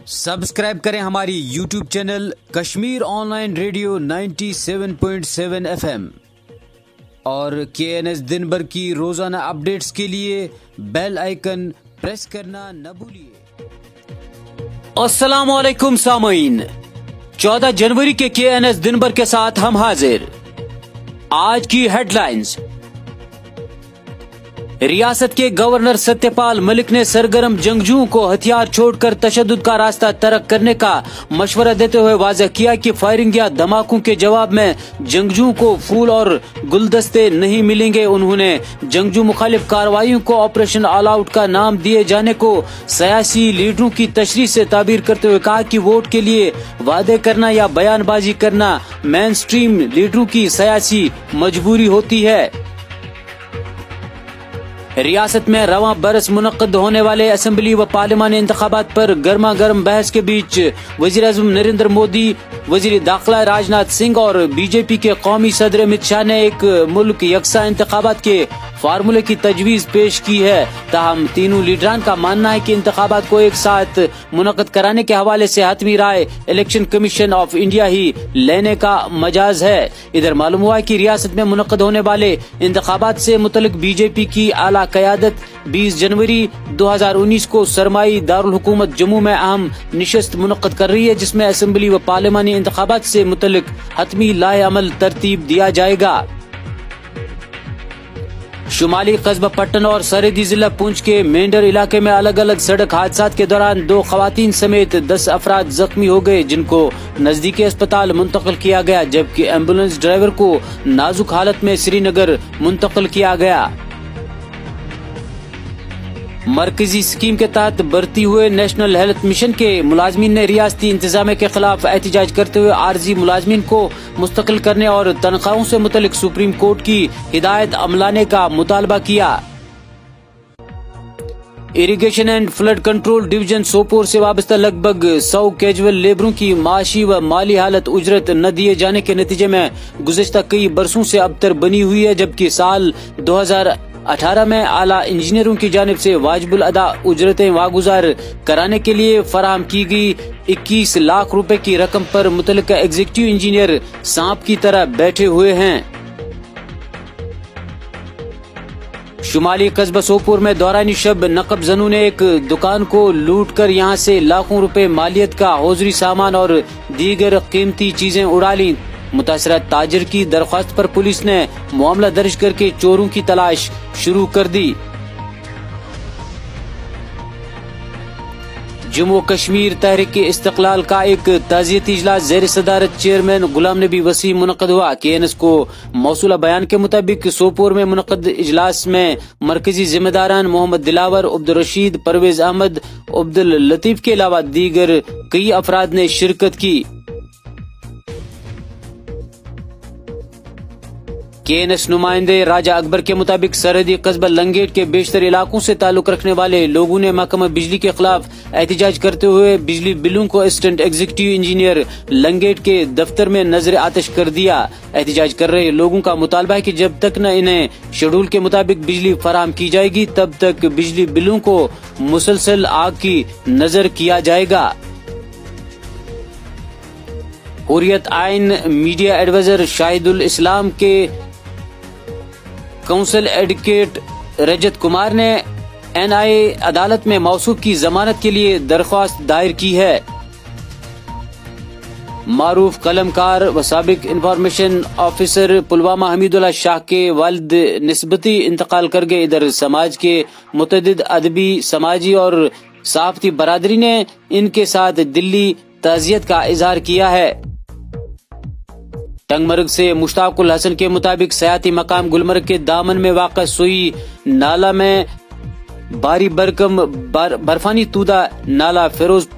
Subscribe کریں ہماری YouTube channel Kashmir on line radio 97.7 FM اور KNS دن بھر کی روزانہ اپڈیٹس کے لیے بیل آئیکن پریس کرنا نہ بھولیے۔ السلام علیکم سامعین، 14 جنوری کے KNS دن بھر کے ساتھ ہم حاضر۔ آج کی ہیڈ لائنز۔ ریاست کے گورنر ستیہ پال ملک نے سرگرم جنگجوؤں کو ہتھیار چھوڑ کر تشدد کا راستہ ترک کرنے کا مشورہ دیتے ہوئے واضح کیا کہ فائرنگ یا دھماکوں کے جواب میں جنگجوؤں کو پھول اور گلدستے نہیں ملیں گے۔ انہوں نے جنگجو مخالف کارروائیوں کو آپریشن آل آؤٹ کا نام دیے جانے کو سیاسی لیڈروں کی تشریح سے تعبیر کرتے ہوئے کہا کہ ووٹ کے لیے وعدے کرنا یا بیان بازی کرنا مین سٹریم لیڈروں کی سیاسی مجبوری ہوتی ہے۔ ریاست میں رواں برس منعقد ہونے والے اسمبلی و پارلیمانی انتخابات پر گرما گرم بحث کے بیچ وزیر اعظم نریندر مودی، وزیر داخلہ راج ناتھ سنگھ اور BJP کے قومی صدر امت شاہ نے ایک ملک یکساں انتخابات کے فارمولے کی تجویز پیش کی ہے۔ تاہم تینوں لیڈران کا ماننا ہے کہ انتخابات کو ایک ساتھ منعقد کرانے کے حوالے سے حتمی رائے الیکشن کمیشن آف انڈیا ہی لینے کا مجاز ہے۔ ادھر معلوم ہوا ہے کہ ریاست میں منعقد ہونے والے انتخابات سے متعلق BJP کی اعلیٰ قیادت 20 جنوری 2019 کو سرمائی دارالحکومت جموں میں اہم نشست منعقد کر رہی ہے، جس میں اسمبلی و پارلیمانی انتخابات سے متعلق حتمی لائحہ عمل ترتیب دیا جائے گا۔ شمالی قصبہ پٹن اور سرحدی ضلع پونچھ کے مینڈر علاقے میں الگ الگ سڑک حادثات کے دوران 2 خواتین سمیت 10 افراد زخمی ہو گئے، جن کو نزدیکی اسپتال منتقل کیا گیا، جبکہ ایمبولینس ڈرائیور کو نازک حالت میں سری نگر منتقل کیا گیا۔ مرکزی اسکیم کے تحت بھرتی ہوئے نیشنل ہیلتھ مشن کے ملازمین نے ریاستی انتظامیہ کے خلاف احتجاج کرتے ہوئے عارضی ملازمین کو مستقل کرنے اور تنخواہوں سے متعلق سپریم کورٹ کی ہدایت عملانے کا مطالبہ کیا۔ Irrigation and flood control division Sopore سے وابستہ لگ بھگ 100 کیجول لیبروں کی معاشی و مالی حالت اجرت نہ دیے جانے کے نتیجے میں گزشتہ کئی برسوں سے ابتر بنی ہوئی ہے، جبکہ سال 2018 میں اعلیٰ انجینئروں کی جانب سے واجب الادا اجرتیں واگزار کرانے کے لیے فراہم کی گئی 21 لاکھ روپے کی رقم پر متعلقہ ایگزیکٹو انجینئر سانپ کی طرح بیٹھے ہوئے ہیں۔ شمالی قصبہ سوپور میں دوران شب نقب زنوں نے ایک دکان کو لوٹ کر یہاں سے لاکھوں روپے مالیت کا حوضری سامان اور دیگر قیمتی چیزیں اڑا لیں۔ متاثرہ تاجر کی درخواست پر پولیس نے معاملہ درج کر کے چوروں کی تلاش شروع کر دی۔ جموں کشمیر تحریک استقلال کا ایک تعزیتی اجلاس زیر صدارت چیئرمین غلام نبی وسیع منعقد ہوا۔ KNS کو موصولہ بیان کے مطابق سوپور میں منعقد اجلاس میں مرکزی ذمہ داران محمد دلاور، عبدالرشید، پرویز احمد، عبداللطیف کے علاوہ دیگر کئی افراد نے شرکت کی۔ KNS نمائندے راجہ اکبر کے مطابق سرحدی قصبہ لنگیٹ کے بیشتر علاقوں سے تعلق رکھنے والے لوگوں نے محکمہ بجلی کے خلاف احتجاج کرتے ہوئے بجلی بلوں کو اسسٹنٹ ایگزیکٹو انجینئر لنگیٹ کے دفتر میں نظر آتش کر دیا۔ احتجاج کر رہے لوگوں کا مطالبہ ہے کہ جب تک نہ انہیں شیڈول کے مطابق بجلی فراہم کی جائے گی، تب تک بجلی بلوں کو مسلسل آگ کی نظر کیا جائے گا۔ حریت آئین میڈیا ایڈوائزر شاہد الاسلام کے کونسل ایڈوکیٹ رجت کمار نے NIA عدالت میں موصوف کی ضمانت کے لیے درخواست دائر کی ہے۔ معروف قلم کار و سابق انفارمیشن آفیسر پلوامہ حمید اللہ شاہ کے والد نسبتی انتقال کر گئے۔ ادھر سماج کے متعدد ادبی، سماجی اور صحافتی برادری نے ان کے ساتھ دلی تعزیت کا اظہار کیا ہے۔ ٹنگ مرگ سے مشتاق الحسن کے مطابق سیاحتی مقام گلمرگ کے دامن میں واقع سوئی نالہ میں باری برکم برفانی تودہ نالہ فیروز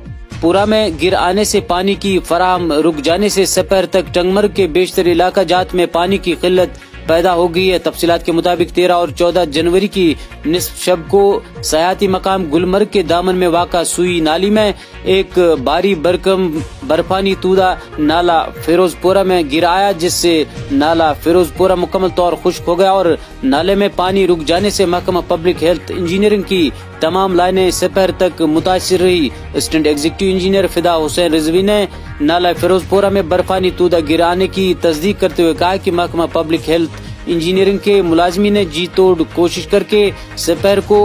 پورہ میں گر آنے سے پانی کی فراہم رک جانے سے سپہر تک ٹنگ مرگ کے بیشتر علاقہ جات میں پانی کی قلت پیدا ہو گئی ہے۔ تفصیلات کے مطابق 13 اور 14 جنوری کی نصف شب کو سیاحتی مقام گلمرگ کے دامن میں واقع سوئی نالی میں ایک باری برکم برفانی تودہ نالا فیروز پورہ میں گر آیا، جس سے نالا فیروز پورہ مکمل طور خشک ہو گیا اور نالے میں پانی رک جانے سے محکمہ پبلک ہیلتھ انجینئرنگ کی تمام لائنیں سپہر تک متاثر رہی۔ اسسٹنٹ ایگزیکٹو انجینئر فدا حسین رضوی نے نالہ فیروز پورہ میں برفانی تودہ گرانے کی تصدیق کرتے ہوئے کہا کہ محکمہ پبلک ہیلتھ انجینئرنگ کے ملازمین نے جی توڑ کوشش کر کے سپہر کو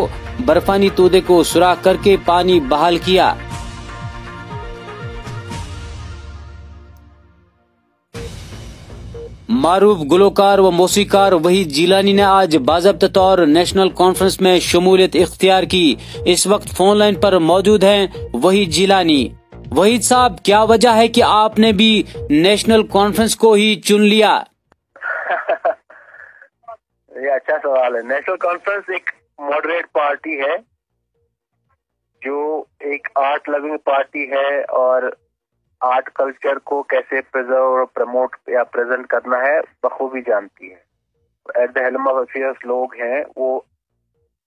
برفانی تودے کو سوراخ کر کے پانی بحال کیا۔ معروف گلوکار و موسیقار وحید جیلانی نے آج باضابطہ طور نیشنل کانفرنس میں شمولیت اختیار کی۔ اس وقت فون لائن پر موجود ہیں وحید جیلانی۔ وحید صاحب، کیا وجہ ہے کہ آپ نے بھی نیشنل کانفرنس کو ہی چن لیا؟ یہ اچھا سوال ہے۔ نیشنل کانفرنس ایک ماڈریٹ پارٹی ہے جو ایک آرٹ لونگ پارٹی ہے اور آرٹ کلچر کو کیسے پریزرو پروموٹ یا پریزنٹ کرنا ہے بخوبی جانتی ہے۔ At the helm of affairs لوگ ہیں وہ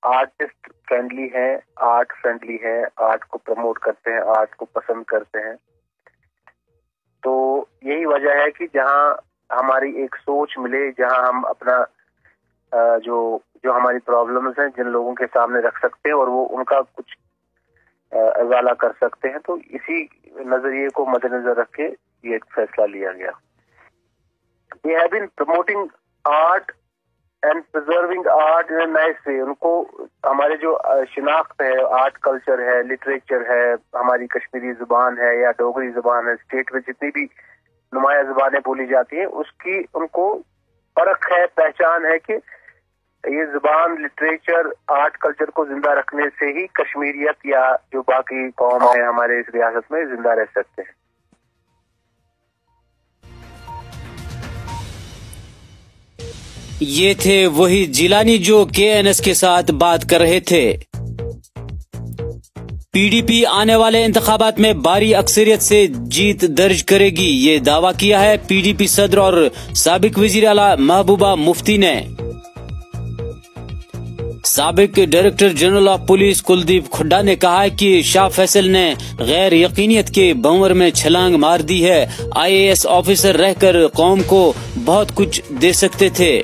آرٹسٹ فرینڈلی ہیں، آرٹ فرینڈلی ہیں، آرٹ کو پروموٹ کرتے ہیں، آرٹ کو پسند کرتے ہیں۔ تو یہی وجہ ہے کہ جہاں ہماری ایک سوچ ملے، جہاں ہم اپنا جو ہماری پرابلمز ہیں جن لوگوں کے سامنے رکھ سکتے ہیں اور وہ ان کا کچھ ازالہ کر سکتے ہیں، تو اسی نظریے کو مد نظر رکھ کے یہ ایک فیصلہ لیا گیا۔ They have been promoting art and preserving art in a nice way۔ ان کو ہمارے جو شناخت ہے، آرٹ کلچر ہے، لٹریچر ہے، ہماری کشمیری زبان ہے یا ڈوگری زبان ہے، اسٹیٹ میں جتنی بھی نمایاں زبانیں بولی جاتی ہیں اس کی ان کو فرق ہے، پہچان ہے کہ یہ زبان، لٹریچر، آرٹ کلچر کو زندہ رکھنے سے ہی کشمیریت یا جو باقی قوم ہے ہمارے اس ریاست میں زندہ رہ سکتے ہیں۔ یہ تھے وحید جیلانی جو KNS کے ساتھ بات کر رہے تھے۔ PDP آنے والے انتخابات میں بھاری اکثریت سے جیت درج کرے گی، یہ دعویٰ کیا ہے PDP صدر اور سابق وزیر اعلیٰ محبوبہ مفتی نے۔ سابق director general of police Kuldeep کھڈا نے کہا ہے کہ شاہ فیصل نے غیر یقینیت کے بھنور میں چھلانگ مار دی ہے، IAS آفیسر رہ کر قوم کو بہت کچھ دے سکتے تھے۔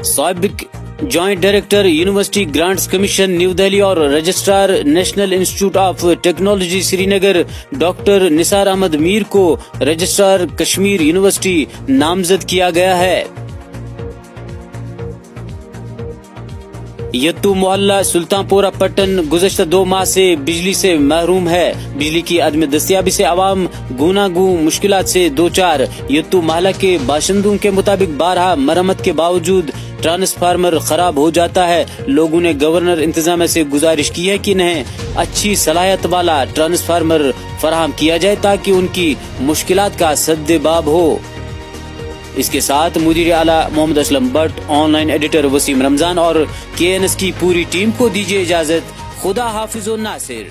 سابق joint director university grants commission new Delhi اور registrar national institute of technology Srinagar doctor Nisar Ahmad Mir کو رجسٹرار کشمیر یونیورسٹی نامزد کیا گیا ہے۔ یتو محلہ سلطان پورہ پٹن گزشتہ 2 ماہ سے بجلی سے محروم ہے۔ بجلی کی عدم دستیابی سے عوام گوناگوں مشکلات سے دوچار۔ یتو محلہ کے باشندوں کے مطابق بارہا مرمت کے باوجود ٹرانسفارمر خراب ہو جاتا ہے۔ لوگوں نے گورنر انتظامیہ سے گزارش کی ہے کہ انہیں اچھی صلاحیت والا ٹرانسفارمر فراہم کیا جائے تاکہ ان کی مشکلات کا سد باب ہو۔ اس کے ساتھ مدیر اعلیٰ Mohammad Aslam Bhat, online editor Waseem Ramzan اور KNS کی پوری ٹیم کو دیجیے اجازت۔ خدا حافظ و ناصر۔